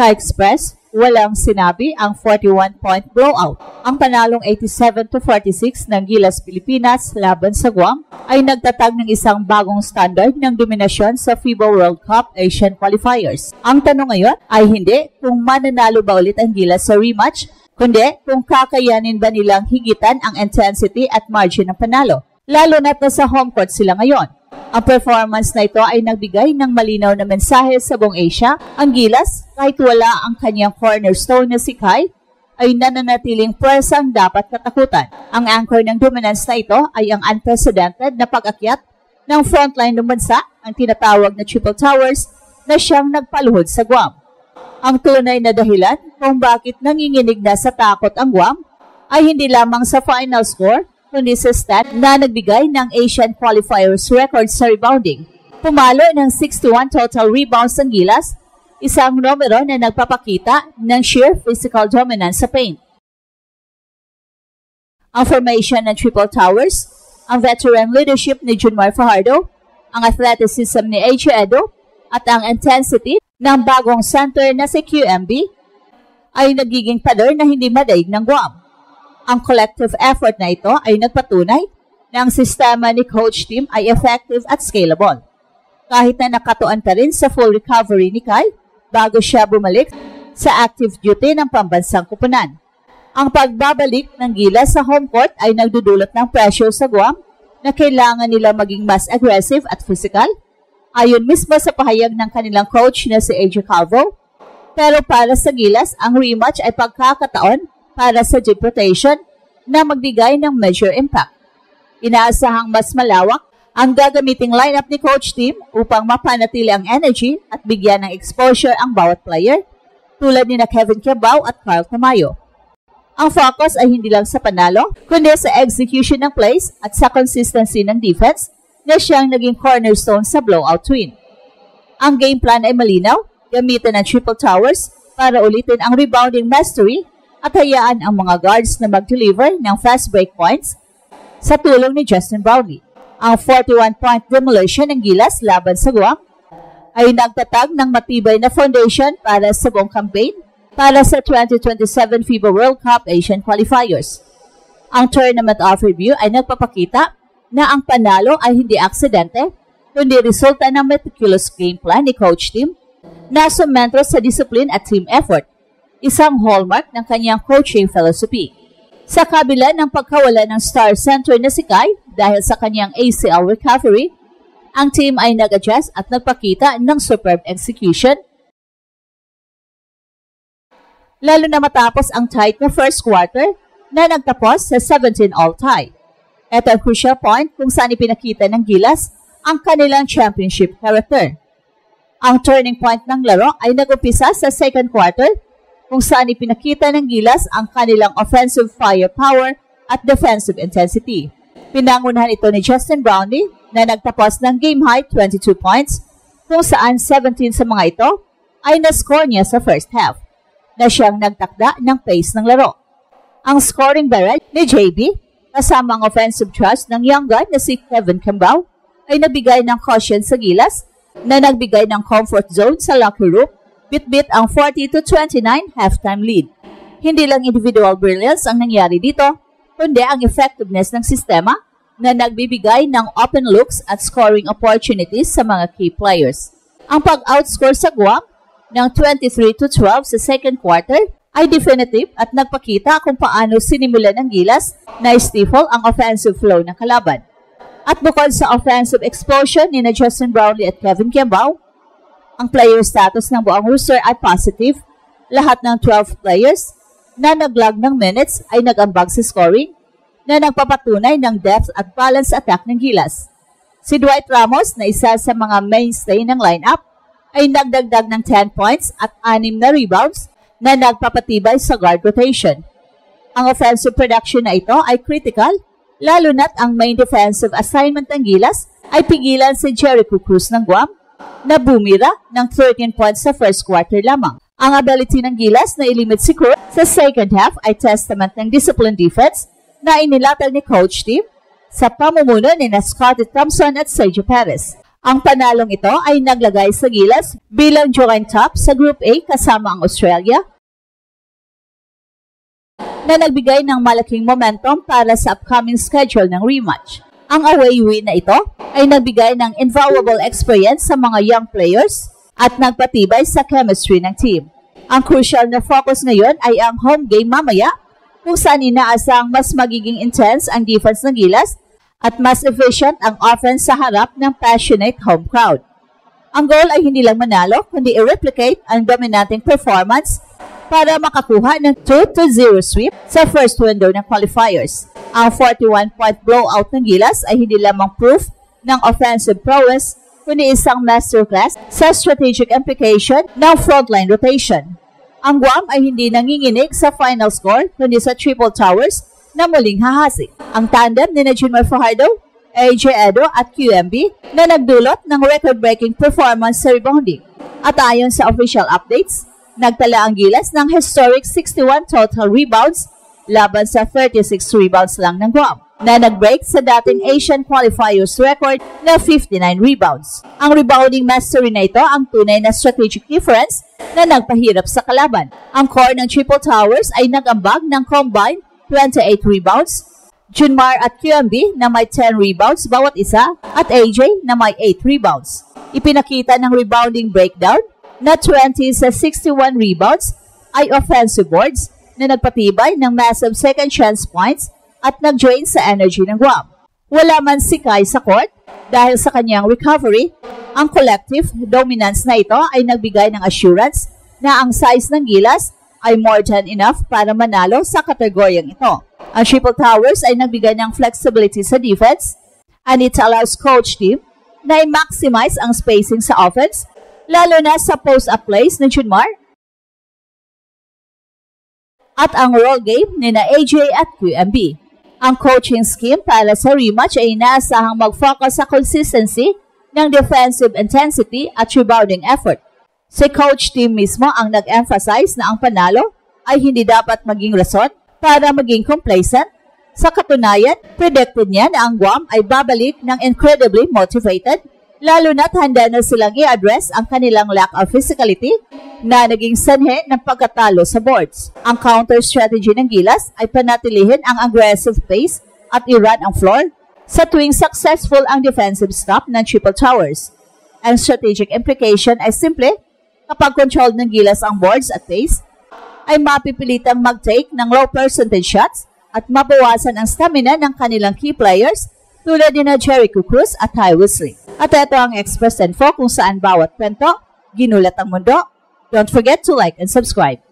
Ka-Express, walang sinabi ang 41-point blowout. Ang panalong 87-46 ng Gilas Pilipinas laban sa Guam ay nagtatag ng isang bagong standard ng dominasyon sa FIBA World Cup Asian Qualifiers. Ang tanong ngayon ay hindi kung mananalo ba ulit ang Gilas sa rematch, kundi kung kakayanin ba nilang higitan ang intensity at margin ng panalo, lalo na't nasa home court sila ngayon. Ang performance na ito ay nagbigay ng malinaw na mensahe sa buong Asia. Ang Gilas, kahit wala ang kanyang cornerstone na si Kai, ay nananatiling pwersang dapat katakutan. Ang anchor ng dominance na ito ay ang unprecedented na pag-akyat ng frontline ng bansa, ang tinatawag na Triple Towers, na siyang nagpaluhod sa Guam. Ang tunay na dahilan kung bakit nanginginig na sa takot ang Guam ay hindi lamang sa final score, kundi sa stat na nagbigay ng Asian Qualifiers record sa rebounding. Pumalo ng 61 total rebounds ang Gilas, isang numero na nagpapakita ng sheer physical dominance sa paint. Ang formation ng Triple Towers, ang veteran leadership ni Junmar Fajardo, ang athleticism ni AJ Edo, at ang intensity ng bagong center na si QMB ay nagiging pader na hindi madaig ng Guam. Ang collective effort na ito ay nagpatunay na ang sistema ni Coach Tim ay effective at scalable. Kahit na nakatuan pa rin sa full recovery ni Kai bago siya bumalik sa active duty ng pambansang kupunan. Ang pagbabalik ng Gilas sa home court ay nagdudulot ng pressure sa Guam na kailangan nila maging mas aggressive at physical, ayon mismo sa pahayag ng kanilang coach na si AJ Calvo. Pero para sa Gilas, ang rematch ay pagkakataon para sa deep rotation na magbigay ng major impact. Inaasahang mas malawak ang gagamiting lineup ni Coach Tim upang mapanatili ang energy at bigyan ng exposure ang bawat player, tulad ni Kevin Cabao at Carl Tamayo. Ang focus ay hindi lang sa panalo, kundi sa execution ng plays at sa consistency ng defense na siyang naging cornerstone sa blowout win. Ang game plan ay malinaw, gamitan ng Triple Towers para ulitin ang rebounding mastery at hayaan ang mga guards na mag-deliver ng fast break points sa tulong ni Justin Brownlee. Ang 41-point demolition ng Gilas laban sa Guam ay nagtatag ng matibay na foundation para sa buong campaign para sa 2027 FIBA World Cup Asian Qualifiers. Ang tournament overview ay nagpapakita na ang panalo ay hindi aksidente, kundi resulta ng meticulous game plan ni Coach Tim na sumentro sa discipline at team effort, isang hallmark ng kanyang coaching philosophy. Sa kabila ng pagkawala ng star center na si Kai dahil sa kanyang ACL recovery, ang team ay nag-adjust at nagpakita ng superb execution, lalo na matapos ang tight na first quarter na nagtapos sa 17-all tie. Ito ang crucial point kung saan ipinakita ng Gilas ang kanilang championship character. Ang turning point ng laro ay nag-umpisa sa second quarter kung saan ipinakita ng Gilas ang kanilang offensive firepower at defensive intensity. Pinangunahan ito ni Justin Brownlee na nagtapos ng game-high 22 points, kung saan 17 sa mga ito ay na-score niya sa first half, na siyang nagtakda ng pace ng laro. Ang scoring barrage ni JB, kasama ang offensive thrust ng young gun na si Kevin Cabao, ay nabigay ng caution sa Gilas na nagbigay ng comfort zone sa locker room, bit-bit ang 40-29 halftime lead. Hindi lang individual brilliance ang nangyari dito, kundi ang effectiveness ng sistema na nagbibigay ng open looks at scoring opportunities sa mga key players. Ang pag-outscore sa Guam ng 23-12 sa second quarter ay definitive at nagpakita kung paano sinimulan ng Gilas na stifle ang offensive flow ng kalaban. At bukod sa offensive explosion ni Justin Brownlee at Kevin Cabao, ang player status ng buong roster ay positive. Lahat ng 12 players na naglag ng minutes ay nag-ambag sa scoring na nagpapatunay ng depth at balance attack ng Gilas. Si Dwight Ramos na isa sa mga mainstay ng lineup ay nagdagdag ng 10 points at 6 na rebounds na nagpapatibay sa guard rotation. Ang offensive production na ito ay critical, lalo na't ang main defensive assignment ng Gilas ay pigilan si Jericho Cruz ng Guam na bumira ng 13 points sa first quarter lamang. Ang ability ng Gilas na ilimit si Cruz sa second half ay testament ng disciplined defense na inilatag ni Coach Tim sa pamumuno ni Scottie Thompson at Sergio Perez. Ang panalong ito ay naglagay sa Gilas bilang joint top sa Group A kasama ang Australia, na nagbigay ng malaking momentum para sa upcoming schedule ng rematch. Ang away win na ito ay nagbigay ng invaluable experience sa mga young players at nagpatibay sa chemistry ng team. Ang crucial na focus ngayon ay ang home game mamaya, kung saan inaasang mas magiging intense ang defense ng Gilas at mas efficient ang offense sa harap ng passionate home crowd. Ang goal ay hindi lang manalo, kundi i-replicate ang dominating performance para makakuha ng 2-0 sweep sa first window ng qualifiers. Ang 41-point blowout ng Gilas ay hindi lamang proof ng offensive prowess, kundi isang masterclass sa strategic implication ng frontline rotation. Ang Guam ay hindi nanginginig sa final score, kundi sa triple towers na muling hahasi. Ang tandem ni Junmar Fajardo, AJ Edo at QMB na nagdulot ng record-breaking performance sa rebounding. At ayon sa official updates, nagtala ang Gilas ng historic 61 total rebounds laban sa 36 rebounds lang ng Guam, na nag-break sa dating Asian qualifiers record na 59 rebounds. Ang rebounding mastery na ito ang tunay na strategic difference na nagpahirap sa kalaban. Ang core ng Triple Towers ay nag-ambag ng combined 28 rebounds, Junmar at QMB na may 10 rebounds bawat isa at AJ na may 8 rebounds. Ipinakita ng rebounding breakdown na 20 sa 61 rebounds ay offensive boards na nagpatibay ng massive second chance points at nag-drain sa energy ng Guam. Wala man si Kai sa court dahil sa kanyang recovery, ang collective dominance na ito ay nagbigay ng assurance na ang size ng Gilas ay more than enough para manalo sa kategoryang ito. Ang Triple Towers ay nagbigay ng flexibility sa defense and it allows coach team na i-maximize ang spacing sa offense, lalo na sa post-up plays ng Junmar at ang roll game ni na AJ at QMB. Ang coaching scheme para sa rematch ay inaasahang mag-focus sa consistency ng defensive intensity at rebounding effort. Si coach team mismo ang nag-emphasize na ang panalo ay hindi dapat maging rason para maging complacent. Sa katunayan, predicted niya na ang Guam ay babalik ng incredibly motivated, lalo na't handa na silang i-address ang kanilang lack of physicality na naging sanhe ng pagkatalo sa boards. Ang counter strategy ng Gilas ay panatilihin ang aggressive pace at i-run ang floor sa tuwing successful ang defensive stop ng Triple Towers. Ang strategic implication ay simple: kapag controlled ng Gilas ang boards at pace, ay mapipilitang mag-take ng low percentage shots at mabawasan ang stamina ng kanilang key players tulad ni na Jericho Cruz at Ty Wesley. At ito ang Express Info kung saan bawat kwento ginulat ang mundo. Don't forget to like and subscribe.